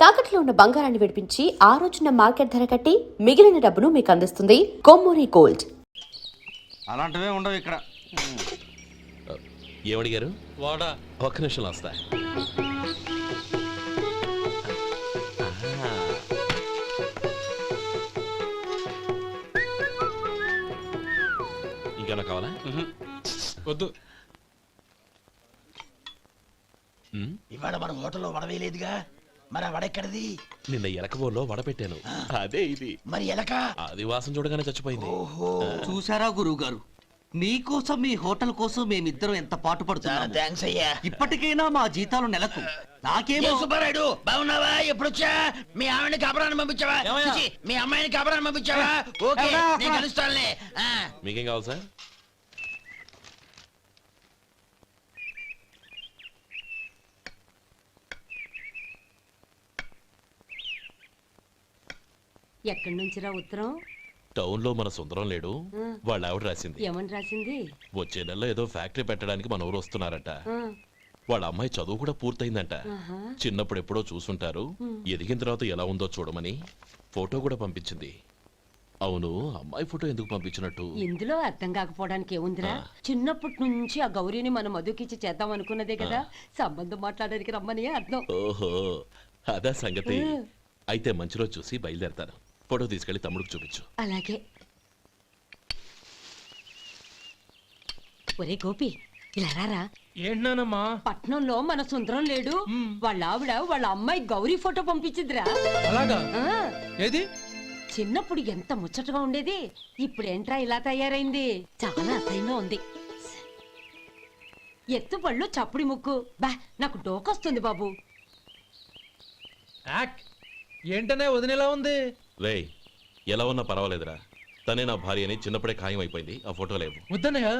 తాకట్లో ఉన్న బంగారాన్ని విడిపించి ఆ రోజున మార్కెట్ ధర కట్టి మిగిలిన డబ్బును మీకు అందిస్తుంది కొమ్మూరి గోల్డ్. అలాంటివే ఉండవు ఇక్కడ. ఏమడిగారు? వాడా. ఒక్క నిమిషంలో వస్తా. ఇంకేనా కావాలా? వద్దు. ఇవాళ మన హోటల్లో వడవేయలేదుగా, మరి ఆ వడెక్కడిది? నిన్న ఎలకబోల్లో వడ పెట్టాను, అదే ఇది. మరి ఎలక అది వాసన చూడగానే చచ్చిపోయింది. చూసారా గురువు గారు, మీకోసం మీ హోటల్ కోసం మేమిద్దరం ఎంత పాటు పడుతున్నాం. థాంక్స్ అయ్యా. ఇప్పటికైనా మా జీతాలు నెలకు నాకేమో. సుబ్బారాయుడు బాగున్నావా? ఎప్పుడొచ్చా? మీ ఆవిడని కబరాన్ని పంపించావా? చిచి, మీ అమ్మాయిని కబరాన్ని పంపించావా? ఓకే, నేను కలుస్తానులే. మీకేం కావాలి సార్? ఎక్కడి నుంచిరా ఉత్తరం? టౌన్ లో మన సుందరం లేడు, వాళ్ళ ఆవిడ రాసింది. ఏమని రాసింది? వచ్చే నెలలో ఏదో ఫ్యాక్టరీ పెట్టడానికి మన ఊరు వస్తున్నారట. వాళ్ళ అమ్మాయి చదువు కూడా పూర్తయిందంట. చిన్నప్పుడు ఎప్పుడో చూసుంటారు, ఎదిగిన తర్వాత ఎలా ఉందో చూడమని ఫోటో కూడా పంపించింది. అవును, అమ్మాయి ఫోటో ఎందుకు పంపించినట్టు? ఇందులో అర్థం కాకపోవడానికి ఏముందిరా, చిన్నప్పటి నుంచి ఆ గౌరీని మనం మధుకిచ్చి చేద్దాం అనుకున్నదే కదా, సంబంధం మాట్లాడడానికి రమ్మని అర్థం. ఓహో, అదా సంగతి. అయితే మంచి రోజు చూసి బయలుదేరతాను. ఫోటో తీసుకెళ్లి తమ్ముడికి చూపించు. అలాగే. ఒరే గోపి, ఇలా రారా. ఏంటన్నానమ్మా? పట్నంలో మన సుందరం లేడు, వాళ్ళ ఆవిడ వాళ్ళ అమ్మాయి గౌరీ ఫోటో పంపించిద్దిరా. అలాగా? ఏది? చిన్నప్పుడు ఎంత ముచ్చటగా ఉండేది, ఇప్పుడు ఏంట్రా ఇలా తయారైంది? చాలా అసహ్యంగా ఉంది. ఎత్తు పళ్ళు చప్పుడి ముక్కు, బా నాకు డోకొస్తుంది బాబు. ఏంటనే వదినేలా ఉంది? రేయ్, ఎలా ఉన్నా పర్వాలేదురా, తనే నా భార్య అని చిన్నప్పుడే ఖాయం అయిపోయింది. ఆ ఫోటో లేవు. వద్దన్నయ్య,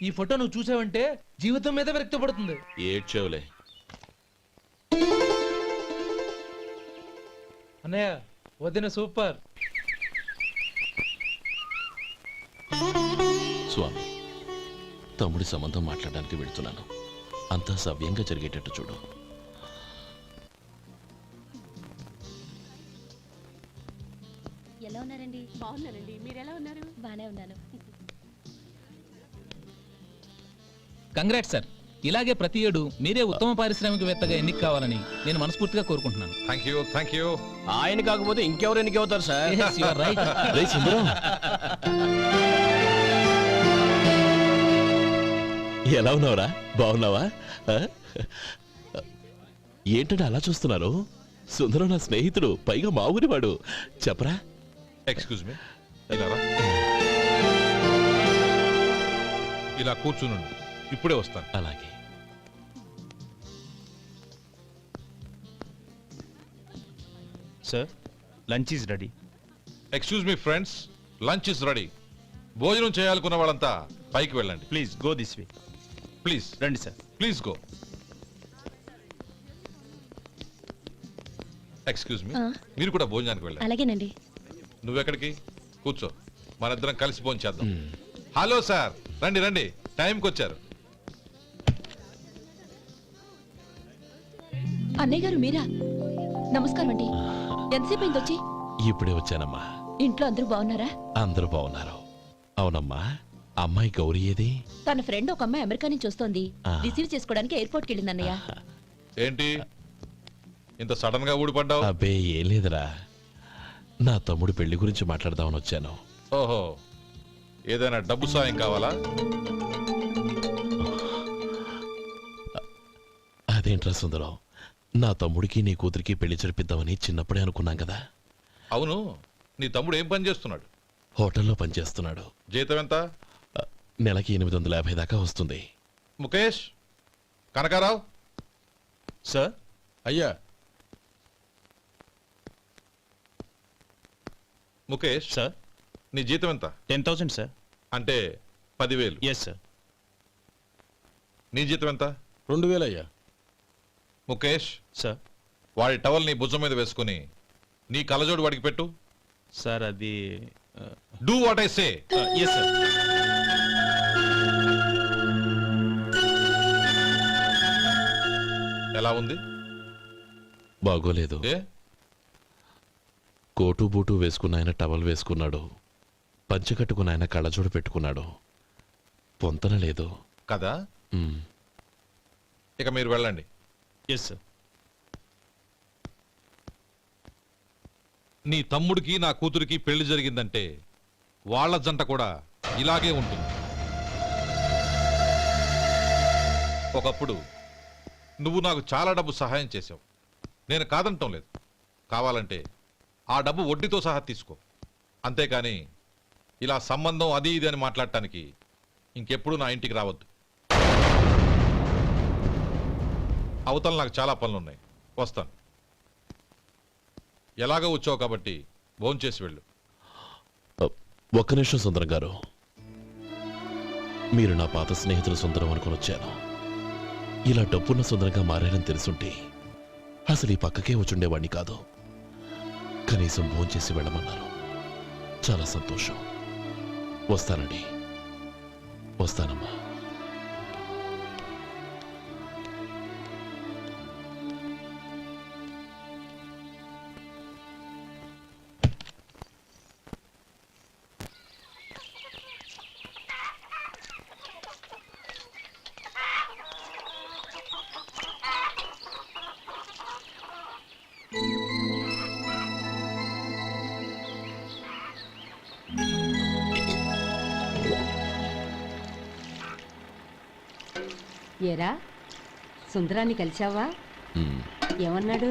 ఈ ఫోటో నువ్వు చూసావంటే జీవితం మీద వ్యక్తపడుతుంది. ఏడ్చేవులే. అన్నయ్య, వదిన సూపర్. స్వామి, తమ్ముడి సంబంధం మాట్లాడడానికి వెళ్తున్నాను. అంతా సవ్యంగా జరిగేటట్టు చూడు. ఎలా ఉన్నారండి? బాగున్నానండి, మీరు ఎలా ఉన్నారు? బానే ఉన్నాను. Congrats sir. ఇలాగే ప్రతి ఏడు మీరే ఉత్తమ పారిశ్రామికవేత్తగా ఎన్నిక కావాలని నేను మనస్ఫూర్తిగా కోరుకుంటున్నాను. Thank you. ఆయన కాకపోతే ఇంకెవరు ఎన్నిక అవుతారు సార్? రేయ్ సుందరం, ఎలా ఉన్నావురా? బాగున్నావా? ఏంటంటే అలా చూస్తున్నారు? సుందరం నా స్నేహితుడు, పైగా మా ఊరివాడు. చెప్పరా? ఎక్స్క్యూజ్ మీ, ఇలా కూర్చున్నాను, ఇప్పుడే వస్తాను. అలాగే. Sir, lunch is ready. Excuse me friends, lunch is ready. భోజనం చేయాలనుకున్న వాళ్ళంతా పైకి వెళ్ళండి. Please go this way. Please రండి sir. Please go. Excuse me, మీరు కూడా భోజనానికి వెళ్ళండి. అలాగేనండి. నువ్వెక్కడికి? కూర్చో, మనిద్దరం కలిసి భోజనం చేద్దాం. హలో సార్, రండి రండి, టైంకి వచ్చారు. అన్నయ్య గారు మీరా? నమస్కారం అండి. ఎంతసేపు అయింది వచ్చి? ఇప్పుడే వచ్చానమ్మా. ఇంట్లో అందరూ బాగున్నారా? అందరూ బాగున్నారు. అవునమ్మా, అమ్మాయి గౌరీ ఏది? తన ఫ్రెండ్ ఒక అమ్మాయి అమెరికా నుంచి వస్తోంది, రిసీవ్ చేసుకోవడానికి ఎయిర్పోర్ట్కి వెళ్ళింది అన్నయ్య. ఏంటి ఇంత సడన్ గా ఊడిపడ్డావు? అబ్బే ఏం లేదురా, నా తమ్ముడు పెళ్లి గురించి మాట్లాడదామని వచ్చాను. ఓహో, ఏదైనా డబ్బు సాయం కావాలా? అదేంట్రా సుందరం, నా తమ్ముడికి నీ కూతురికి పెళ్లి జరిపిద్దామని చిన్నప్పుడే అనుకున్నాం కదా. అవును, నీ తమ్ముడు ఏం పని చేస్తున్నాడు? హోటల్లో పనిచేస్తున్నాడు. జీతం ఎంత? నెలకి 850 దాకా వస్తుంది. ముఖేష్, కనకారావు. సార్. అయ్యా ముఖేష్ సార్, నీ జీతం ఎంత? 10,000 సార్. అంటే 10,000. Yes sir. నీ జీతం ఎంత? 2,000 అయ్యా. ముఖేష్ సార్. వాడి టవల్ నీ భుజం మీద వేసుకుని నీ కళ్ళజోడు వాడికి పెట్టు. సార్ అది do what I say. Yes sir. ఎలా ఉంది? బాగోలేదు. ఏ కోటు బూటు వేసుకున్న ఆయన టవల్ వేసుకున్నాడు, పంచె కట్టుకున్న ఆయన కళ్ళజోడు పెట్టుకున్నాడు. పొంతన లేదు. కదా మ్, ఇక మీరు వెళ్ళండి. Yes sir. నీ తమ్ముడికి నా కూతురికి పెళ్లి జరిగిందంటే వాళ్ళ జంట కూడా ఇలాగే ఉంటుంది. ఒకప్పుడు నువ్వు నాకు చాలా డబ్బు సహాయం చేసావు, నేను కాదంటం లేదు. కావాలంటే ఆ డబ్బు వడ్డీతో సహా తీసుకో. అంతేకాని ఇలా సంబంధం అది ఇది అని మాట్లాడటానికి ఇంకెప్పుడు నా ఇంటికి రావద్దు. అవతల నాకు చాలా పనులున్నాయి, వస్తాను. ఎలాగో వచ్చావు కాబట్టి భోంచేసి వెళ్ళు. ఒక్క నిమిషం సుందరం గారు. మీరు నా పాత స్నేహితులు సుందరం అనుకుని వచ్చాను. ఇలా డబ్బున్న సుందరంగా మారారని తెలుసుంటే అసలు ఈ పక్కకే వచ్చుండేవాణ్ణి కాదు. కనీసం భోంచేసి వెళ్ళమన్నారు. చాలా సంతోషం. వస్తానండి. వస్తానమ్మా. ఏరా సుందరాన్ని కలిశావా? మ్, ఏమన్నాడు?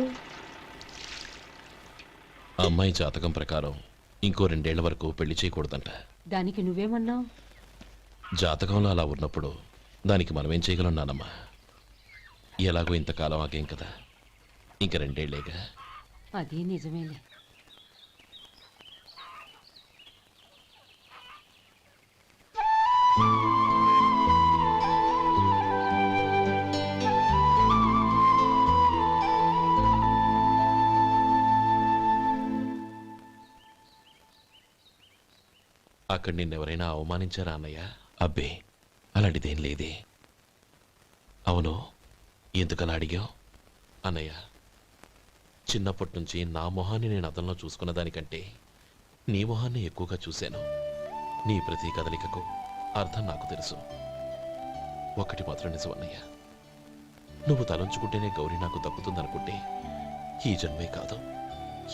ఆ అమ్మాయి జాతకం ప్రకారం ఇంకో 2 ఏళ్ల వరకు పెళ్లి చేయకూడదంట. దానికి నువ్వేమన్నావు? జాతకంలో అలా ఉన్నప్పుడు దానికి మనమేం చేయగలం నానమ్మా? ఎలాగో ఇంతకాలం ఆగేం కదా, ఇంక 2 ఏళ్లేగా. అది నిజమేలే. అక్కడ నిన్నెవరైనా అవమానించారా అన్నయ్య? అబ్బే, అలాంటిదేం లేదే. అవును, ఎందుకలా అడిగావు? అన్నయ్య, చిన్నప్పటి నుంచి నా మొహాన్ని నేను అద్దంలో చూసుకున్న దానికంటే నీ మొహాన్ని ఎక్కువగా చూశాను. నీ ప్రతి కదలికకు అర్థం నాకు తెలుసు. ఒకటి మాత్రం నిజం అన్నయ్య, నువ్వు తలంచుకుంటేనే గౌరీ నాకు దక్కుతుందనుకుంటే ఈ జన్మే కాదు,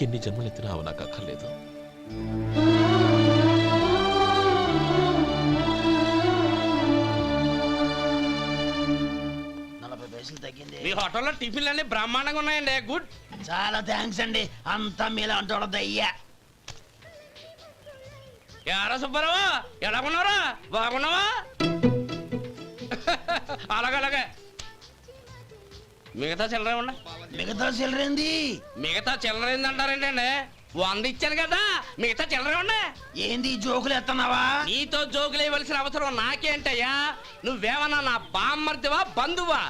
ఎన్ని జన్మలెత్తినా అవి నాకు అక్కర్లేదు. మీ హోటల్లో టిఫిన్లు అన్ని బ్రహ్మాండంగా ఉన్నాయండి. గుడ్, చాలా థ్యాంక్స్ అండి. అంతా మీలా అంటాడు అయ్యా. యారా సుబ్బారావు, ఎలా ఉన్నారా? బాగున్నావా? అలాగే మిగతా చిల్లర ఉన్నా. మిగతా చిల్లరేంది? మిగతా చిల్లరేంది అంటారేంటండి? 100 ఇచ్చాను కదా, మిగతా చిల్లరే ఉన్నా. ఏంది జోకులు ఎత్తన్నావా? నీతో జోకులు ఇవ్వాల్సిన అవసరం నాకేంటయ్యా? నువ్వేమన్నా నా బామ్మర్దివా, బంధువా?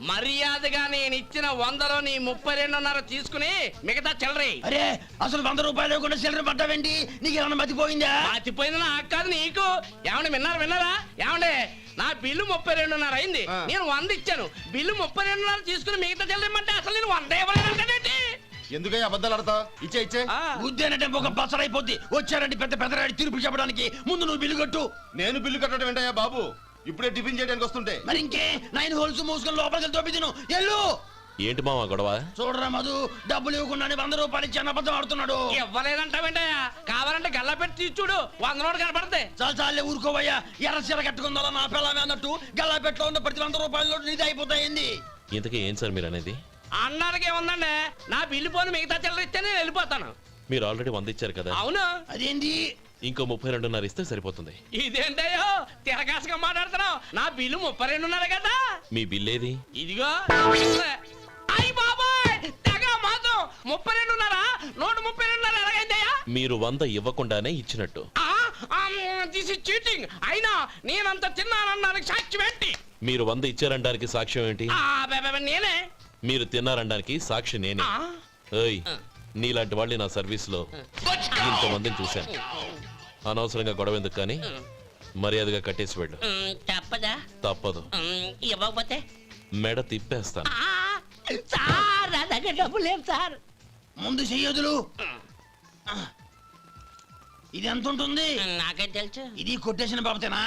మర్యాదగా నేను ఇచ్చిన 100లో నీ 32.5 తీసుకుని మిగతా చిల్లరే. అరే, అసలు 100 రూపాయలు లేకుండా చిల్లర పడ్డావేంటి? నీకేమన్నా మతిపోయిందా? మతిపోయింది నాకు కాదు, నీకు. ఏమండి విన్నారా? ఏమండి, నా బిల్లు 32.5 అయింది. నేను 100 ఇచ్చాను. బిల్లు 32.5 తీసుకుని మిగతా చిల్లరేమంటే అసలు నేను 100 ఇవ్వలేదంటే ఎందుకయ్యా అబద్ధాలు ఆడతావు? ఇచ్చే ఉద్యానంటే ఒక బసరైపోద్ది. వచ్చారంటే పెద్ద పెద్దరాడి తీర్పు చెప్పడానికి ముందు నువ్వు బిల్లు కట్టు. నేను బిల్లు కట్టడం ఏంటయ్యా బాబు? ఇప్పుడే టిఫిన్ చేయడానికి వస్తుంటే. మరి ఇంకే 9 హోల్స్ మూసుకొని లోపలికి తోపి తిను. ఎల్లు. ఏంటి మావా గొడవ? చూడరా మధు, డబ్బులు ఇవ్వకుండానే 100 రూపాయలు ఇచ్చి అబద్ధం ఆడుతున్నాడు. ఇవ్వలేదంటావేంటయ్యా? కావాలంటే గల్లా పెట్టి తీసి చూడు, 100 నోటు కనపడతాయి. చాలే ఊరుకోవయ్యా. ఎర్ర చీర కట్టుకుందా నా పిల్లమే అన్నట్టు గల్లా పెట్లో ఉన్న ప్రతి 100 రూపాయల నోటు నీది అయిపోతాయింది. ఇంతకీ ఏం సార్ మీరు అనేది? అన్నానికి ఏముందండి, నా బిల్లు పోను మిగతా చిల్లర ఇస్తే నేను వెళ్ళిపోతాను. మీరు ఆల్రెడీ 100 ఇచ్చారు కదా. అవును. అదేంటి? ఇంకో 32.5 ఇస్తే సరిపోతుంది. ఇదేంటయ్యో తిరగాసుగా మాట్లాడుతున్నావు? నా బిల్లు 32.5 కదా. మీ బిల్ ఏది? ఇదిగో. అయ్య బాబాయ్, తెగ మాత్రం 32.5 నోటు 32.5 ఎలాగైందయ్యా? మీరు 100 ఇవ్వకుండానే ఇచ్చినట్టు. This is cheating. అయినా నేనంత తిన్నానన్నానికి సాక్ష్యం ఏంటి? మీరు 100 ఇచ్చారనడానికి సాక్ష్యం ఏంటి? నేనే. మీరు తిన్నారనడానికి సాక్షి నేనే. ఏయ్, నీలాంటి వాళ్ళని నా సర్వీస్ లో ఇంతమందిని చూశాను. అనవసరంగా గొడవ ఎందుకు కానీ మర్యాదగా కట్టేసి వెళ్ళు. తప్పదా? తప్పదు. ఇవ్వకపోతే మెడ తిప్పేస్తాను. సార్, నా దగ్గర డబ్బు లేదు సార్. ముందు చెయ్యదులు. ఇది ఎంత ఉంటుంది? నాకే తెలుసు. ఇది కొట్టేసిన బాబతేనా?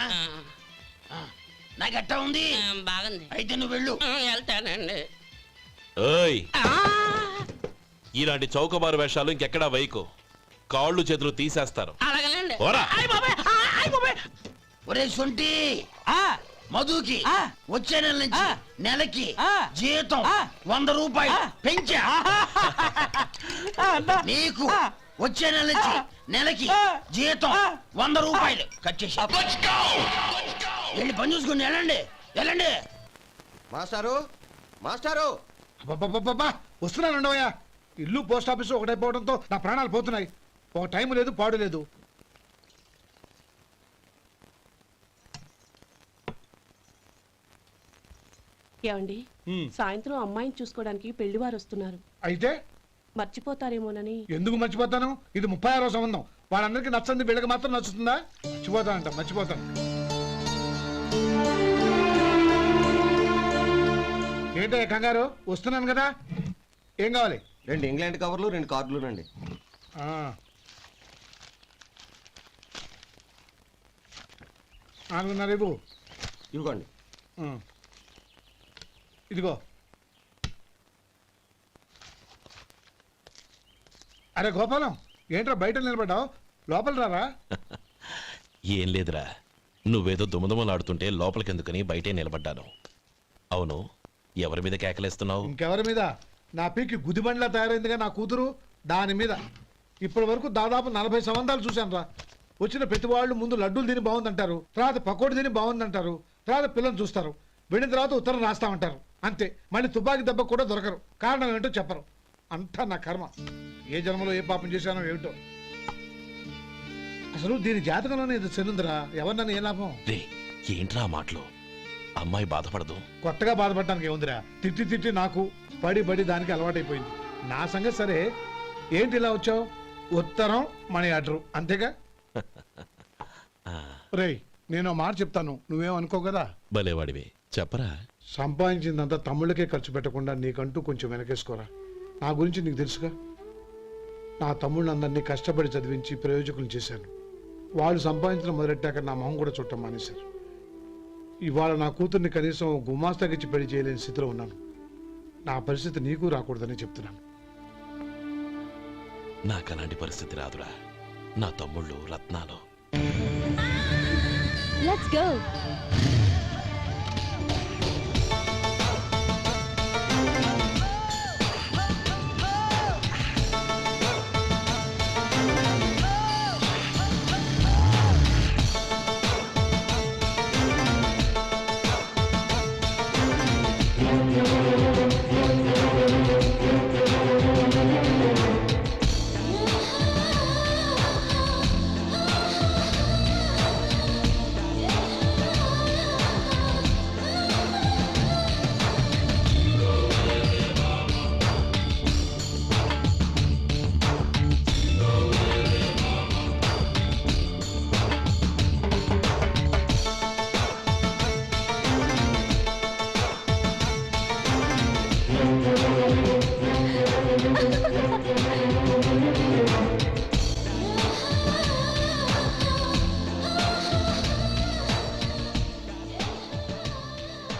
నాకు ఎట్టా ఉంది? బాగుంది. అయితే నువ్వు వెళ్ళు. వెళ్తానండి. ఏయ్ ఇలాంటి చౌకబారు వేషాలు ఇంకెక్కడా వైకు కాళ్ళు చేతులు తీసేస్తారు అలాగేనండి. పోరా. ఒరే సొంటి, మధుకి వచ్చే నెల నుంచి నెలకి జీతం 100 రూపాయలు పెంచా. నీకు వచ్చే నెల నుంచి నెలకి జీతం 100 రూపాయలు కట్ చేసి వెళ్ళి పని చూసుకుని వెళ్ళండి వెళ్ళండి. మాస్టారు మాస్టారు వస్తున్నాను ఉండవయ్యా. ఇల్లు పోస్ట్ ఆఫీసు ఒకటైపోవడంతో నా ప్రాణాలు పోతున్నాయి. ఒక టైం లేదు పాడు లేదు. ఏమండి సాయంత్రం అమ్మాయిని చూసుకోవడానికి పెళ్లివారు వస్తున్నారు. అయితే మర్చిపోతారేమోనని. ఎందుకు మర్చిపోతాను? ఇది 36వ సంబంధం. వాళ్ళందరికీ నచ్చంది వీళ్ళకి మాత్రం నచ్చుతుందా? మర్చిపోతాను. ఏంటో కంగారు? వస్తున్నాను కదా. ఏం కావాలి? 2 ఇంగ్లాండ్ కవర్లు 2 కార్డులు రండి. 4:30 ఇవ్వు. ఇవ్వండి. ఇదిగో. అరే గోపాలం, ఏంట్రా బయట నిలబడ్డావు? లోపల రారా. ఏం లేదురా నువ్వేదో దుమదుమలాడుతుంటే లోపలికెందుకని బయటే నిలబడ్డాను. అవును ఎవరి మీద కేకలేస్తున్నావు? ఇంకెవరి మీద? నా పీకి గుదిబండ్లా తయారైందిగా నా కూతురు, దాని మీద. ఇప్పటి వరకు దాదాపు 40 సంబంధాలు చూశాను రా. వచ్చిన ప్రతి వాళ్ళు ముందు లడ్డూలు తిని బాగుందంటారు, తర్వాత పకోడి తిని బాగుందంటారు, తర్వాత పిల్లలు చూస్తారు, వెళ్ళిన తర్వాత ఉత్తరం రాస్తామంటారు. అంతే. మళ్ళీ తుపాకీ దెబ్బ కూడా దొరకరు. కారణం ఏంటో చెప్పరు. అంతా నా కర్మ. ఏ జన్మలో ఏ పాపం చేశానో ఏమిటో. అసలు దీని జాతకంలోనే ఇది చెల్లుందిరా. ఎవరినన్నా ఏ లాభం? రే ఏంట్రా ఆ మాటలు? అమ్మాయి బాధపడదు. కొత్తగా బాధపడటానికి ఏముందిరా? తిట్టి నాకు పడి దానికి అలవాటైపోయింది. నా సంగతి సరే, ఏంటి ఇలా వచ్చావు? ఉత్తరం మనీ ఆర్డరు అంతేగా? రేయ్ నేను మాట చెప్తాను, నువ్వేమనుకో కదా. భలేవాడివి చెప్పరా. సంపాదించిందంతా తమ్ముళ్ళకే ఖర్చు పెట్టకుండా నీకంటూ కొంచెం వెనకేసుకోరా. నా గురించి నీకు తెలుసుగా. నా తమ్ముళ్ళందరినీ కష్టపడి చదివించి ప్రయోజకులు చేశాను. వాళ్ళు సంపాదించడం మొదలెట్టాక నా మొహం కూడా చుట్టం మానేశారు. ఇవాళ నా కూతుర్ని కనీసం గుమాస్తాకిచ్చి పెళ్లి చేయలేని స్థితిలో ఉన్నాను. నా పరిస్థితి నీకు రాకూడదని చెప్తున్నాను. నాకు అలాంటి పరిస్థితి రాదురా. నా తమ్ముళ్ళు రత్నాలు. Let's go.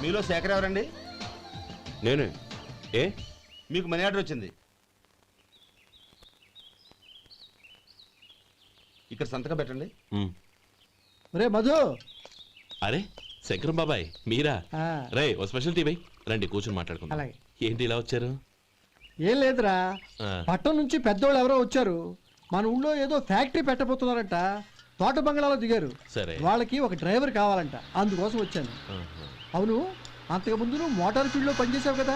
మీలో శేఖర్ ఎవరండి? నేనే. ఏ మీకు మనీ ఆర్డర్ వచ్చింది. ఇక్కడ సంతకం పెట్టండి. రే మధు. అరే శంకరం బాబాయ్ మీరా? రే ఓ స్పెషల్ టీ బై రండి కూర్చొని మాట్లాడుకుందాం. అలాగే. ఏంటి ఇలా వచ్చారు? ఏం లేదురా, ఆ, పట్టణం నుంచి పెద్దోళ్ళు ఎవరో వచ్చారు. మన ఊళ్ళో ఏదో ఫ్యాక్టరీ పెట్టబోతున్నారంట. తోట బంగ్లాలో దిగారు. సరే. వాళ్ళకి ఒక డ్రైవర్ కావాలంట, అందుకోసం వచ్చాను. ఆహా. అవును, అంతకు ముందు నువ్వు మోటార్ ఫీల్డ్ లో పనిచేసావు కదా,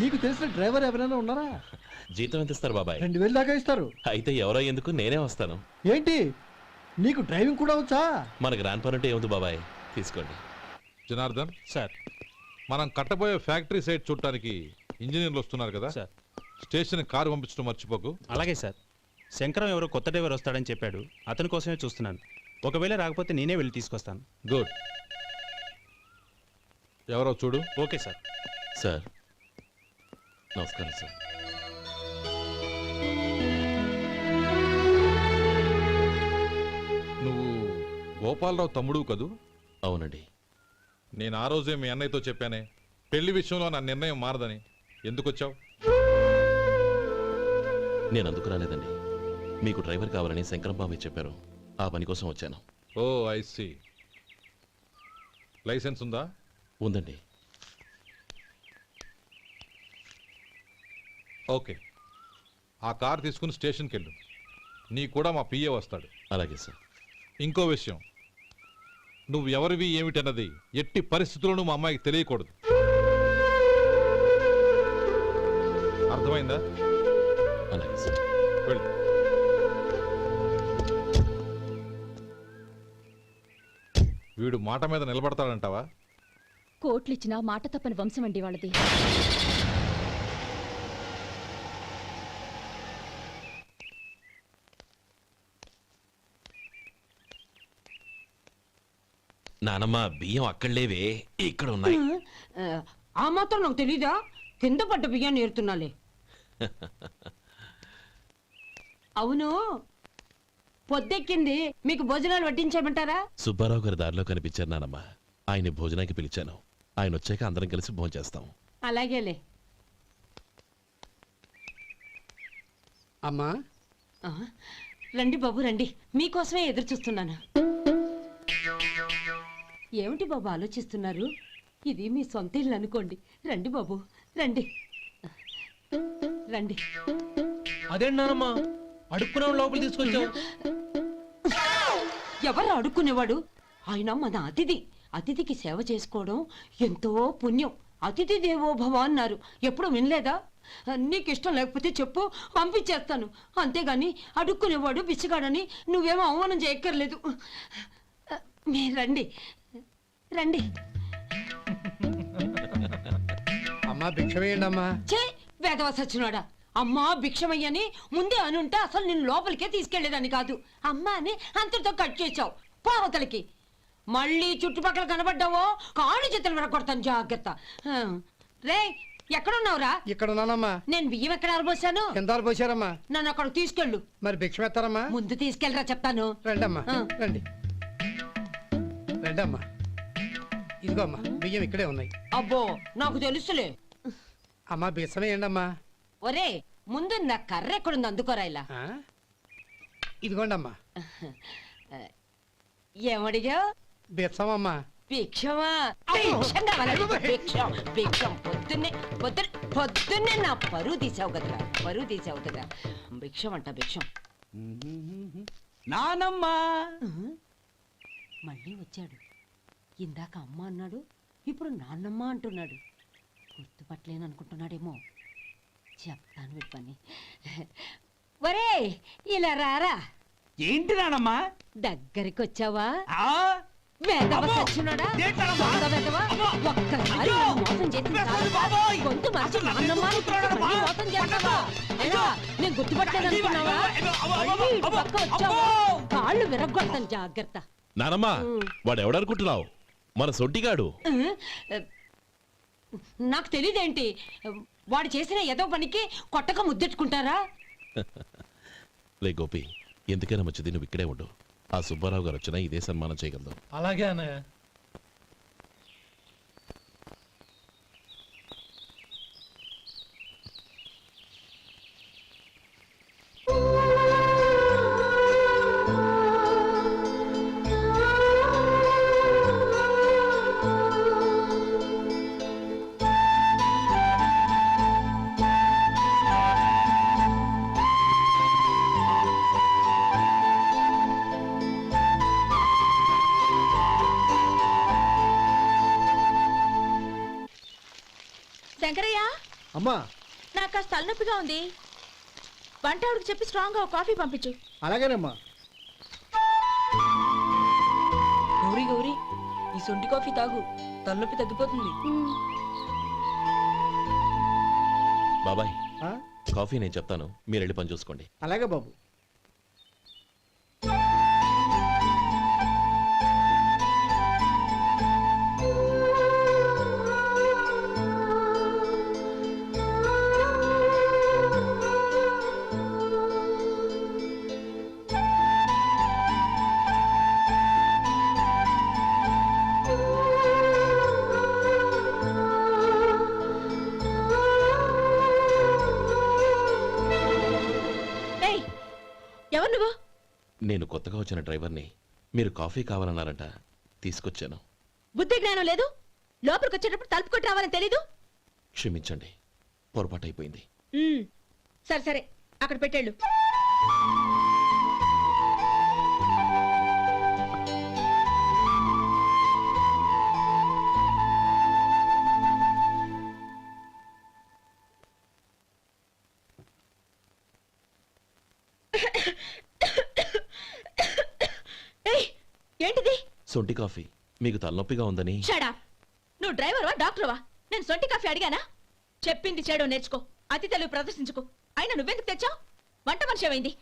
నీకు తెలిసిన డ్రైవర్ ఎవరైనా ఉన్నారా? జీతం ఎంత ఇస్తారు బాబాయ్? 2000 దాకా ఇస్తారు. అయితే ఎవరో ఎందుకు నేనే వస్తాను. ఏంటి, నీకు డ్రైవింగ్ కూడా వచ్చా? మన గ్రాండ్ పర్ అంటే ఏముంది బాబాయ్, తీసుకోండి. జనార్దన్ సార్. మనం కట్టబోయే ఫ్యాక్టరీ సైట్ చూడటానికి ఇంజనీర్లు వస్తున్నారు కదా సార్. స్టేషన్ కారు పంపించడం మర్చిపోకు. అలాగే సార్. శంకరం ఎవరో కొత్త డ్రైవర్ వస్తాడని చెప్పాడు, అతని కోసమే చూస్తున్నాను. ఒకవేళ రాకపోతే నేనే వెళ్ళి తీసుకొస్తాను. గుడ్. ఎవరో చూడు. Okay sir. సార్ నమస్కారం సార్. గోపాలరావు తమ్ముడు కదూ? అవునండి. నేను ఆ రోజే మీ అన్నయ్యతో చెప్పానే, పెళ్లి విషయంలో నా నిర్ణయం మారదని. ఎందుకు వచ్చావు? నేను అందుకు రాలేదండి. మీకు డ్రైవర్ కావాలని శంకరం బాబు చెప్పారు. ఆ పని కోసం వచ్చాను. ఓ ఐ సీ. లైసెన్స్ ఉందా? ఉందండి. ఓకే, ఆ కార్ తీసుకుని స్టేషన్కి వెళ్ళు. నీ కూడా మా పిఏ వస్తాడు. అలాగే సార్. ఇంకో విషయం, నువ్వు ఎవరివి ఏమిటన్నది ఎట్టి పరిస్థితుల్లోనూ మా అమ్మాయికి తెలియకూడదు. అర్థమైందా? అలాగే సార్. వెళ్ళు. వీడు మాట మీద నిలబడతాడంటావా? కోట్లిచ్చినా మాట తప్పని వంశం అండి వాళ్ళది. నానమ్మ, బియ్యం అక్కడలేవే, ఇక్కడ ఉన్నాయి. ఆ మాత్రం నాకు తెలీదా? కింద పడ్డ బియ్యాన్ని ఏరుతున్నాలే. అవును, పొద్దెక్కింది, మీకు భోజనాలు వడ్డించమంటారా? సుబ్బారావు గారి దారిలో కనిపించారు నానమ్మ. ఆయన భోజనానికి పిలిచాను. ఆయన వచ్చాక అందరం కలిసి భోంచేస్తాం. అలాగేలే. అమ్మా, రండి బాబు రండి, మీకోసమే ఎదురు చూస్తున్నాను. ఏమిటి బాబు ఆలోచిస్తున్నారు? ఇది మీ సొంత ఇల్లు అనుకోండి. రండి బాబు రండి రండి. అదేంటి నానమ్మా, అడుక్కునే లోపల తీసుకొచ్చావు? ఎవరు అడుక్కునేవాడు? ఆయన మన అతిథి. అతిథికి సేవ చేసుకోవడం ఎంతో పుణ్యం. అతిథి దేవో భవ అన్నారు. ఎప్పుడు వినలేదా? నీకు ఇష్టం లేకపోతే చెప్పు, పంపించేస్తాను. అంతేగాని అడుక్కునేవాడు బిచ్చగాడని నువ్వేమో అవమానం చేయక్కర్లేదు. మీరు రండి రండి. అమ్మా భిక్షమేయండి అమ్మా. చే వేదవ సచ్చినోడా, అమ్మా భిక్షమయ్యని ముందే అనుంటే అసలు నిన్ను లోపలికే తీసుకెళ్లేదని కాదు. అమ్మా అని అంతటితో కట్ చేసావు. పోవతలకి మళ్ళీ చుట్టుపక్కల కనబడ్డావో కాళ్ళు చేతులు విరగొడతాను, జాగ్రత్త. రే, ఎక్కడున్నావురా? ఇక్కడ ఉన్నానమ్మా. నేను బియ్యం ఎక్కడ ఆరబోసాను? ఎంత పోసారమ్మా? నన్ను అక్కడ తీసుకెళ్ళు. మరి భిక్షం ఎత్తారమ్మా? ముందు తీసుకెళ్ళరా చెప్తాను. రండమ్మా, రండి రండమ్మా. ఇదిగో అమ్మా, బియ్యం ఇక్కడే ఉన్నాయి. అబ్బో, నాకు తెలుసులే. అమ్మా బిచ్చమేయండి అమ్మా. ఒరే, ముందు నా కర్ర ఎక్కడుంది, అందుకోరా. ఇలా ఇదిగోండి అమ్మా. ఏమడిగా? బిచ్చమమ్మా. భిక్షమా? భిక్షం కావాలండి. భిక్షం భిక్షం. పొద్దున్నే నా పరువు తీసావు కదరా, పరువు తీసావు కదా. భిక్షం అంట, భిక్షం. నానమ్మా మళ్ళీ వచ్చాడు. ఇందాక అమ్మ అన్నాడు, ఇప్పుడు నాన్నమ్మ అంటున్నాడు. గుర్తుపట్టలేను అనుకుంటున్నాడేమో. చెప్తాను వీడి పని. ఒరే, ఇలా రారా. ఏంటి నానమ్మా? దగ్గరికి వచ్చావా? వేదవ సచ్చినోడా, దొంగ వేదవ. ఒక్కసారి నన్ను మోసం చేసింది చాలు. గొంతు మార్చి నాన్నమ్మ అని పిలిచి మళ్ళీ మోసం చేస్తావా? ఎలా? నేను గుర్తుపట్టలేదు అనుకున్నావా? మళ్ళీ ఇటు పక్క వచ్చావా? కాళ్ళు విరగ్గొడతాను, జాగ్రత్త. నానమ్మ, వాడు ఎవడనుకుంటున్నావు? మన సొంటిగాడు. నాకు తెలియదేంటి? వాడు చేసిన ఏదో పనికి కొట్టక ముద్దెట్టుకుంటారా? లే గోపి, ఎందుకైనా మంచిది నువ్వు ఇక్కడే ఉండు. ఆ సుబ్బారావు గారు వచ్చినా ఇదే సన్మానం చేయగలదు. అలాగే అన్నయ్య. శంకరయ్య, అమ్మా, నాకు కాస్త తలనొప్పిగా ఉంది. వంట ఆవిడకి చెప్పి స్ట్రాంగ్ గా కాఫీ పంపించు. అలాగేనమ్మా. గౌరీ గౌరీ, ఈ సొంటి కాఫీ తాగు, తలనొప్పి తగ్గిపోతుంది. బాబాయ్, కాఫీ నేను చెప్తాను, మీరు వెళ్ళి పని చూసుకోండి. అలాగే బాబు. ఎవరు నువ్వు? నేను కొత్తగా వచ్చిన డ్రైవర్ని. మీరు కాఫీ కావాలన్నారంట, తీసుకొచ్చాను. బుద్ధి జ్ఞానం లేదు. లోపలికి వచ్చేటప్పుడు తలుపు కొట్టి రావాలని తెలీదు. క్షమించండి, పొరపాటు అయిపోయింది. సరే సరే, అక్కడ పెట్టేళ్ళు. ఏయ్, ఏంటిది? సొంటి కాఫీ. మీకు తలనొప్పిగా ఉందని. షడా, నువ్వు డ్రైవర్వా డాక్టర్వా? నేను సొంటి కాఫీ అడిగానా? చెప్పింది చేయడం నేర్చుకో, అతి తెలివి ప్రదర్శించుకో. అయినా నువ్వెందుకు తెచ్చావు? వంట మనిషి ఏమైంది?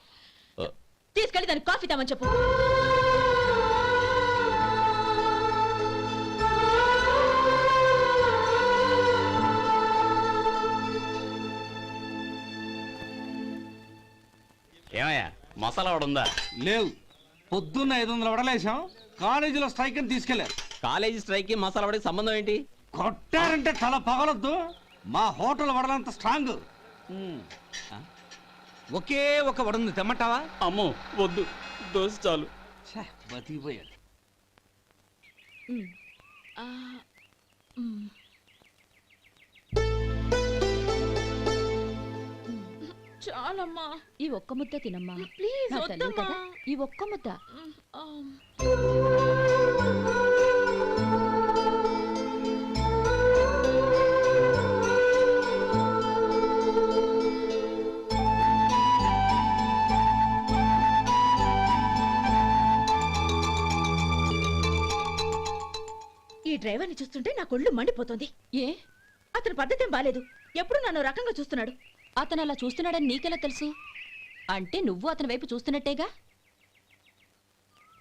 తీసుకెళ్ళి దానికి కాఫీ తామని చెప్పు. ఏమయ్యా మసాలా వడ ఉందా? లేవు. పొద్దున్న 500 వడలేసాం. కాలేజీలో స్ట్రైక్ అని తీసుకెళ్లారు. కాలేజీ స్ట్రైక్ కి మసాలా వడకి సంబంధం ఏంటి? కొట్టారంటే తల పగలొద్దు. మా హోటల్ వడలంత స్ట్రాంగ్. ఒకే ఒక వడ ఉంది, తెమ్మంటావా? అమ్మో వద్దు, దోశ చాలు. బతికిపోయాడు. చాలమ్మా, ఈ ఒక్క ముద్ద తినమ్మా. ప్లీజ్ నా తల్లి వద్దమ్మా. కదా, ఈ ఒక్క ముద్ద. ఈ డ్రైవర్ని చూస్తుంటే నా కొళ్ళు మండిపోతుంది. ఏ, అతని పద్ధతి ఏం బాలేదు. ఎప్పుడు నన్ను రకంగా చూస్తున్నాడు. అతను అలా చూస్తున్నాడని నీకెలా తెలుసు? అంటే నువ్వు అతని వైపు చూస్తున్నట్టేగా.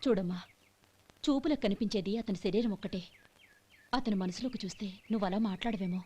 చూడమ్మా, చూపులకు కనిపించేది అతని శరీరం ఒక్కటే. అతని మనసులోకి చూస్తే నువ్వు అలా మాట్లాడవేమో.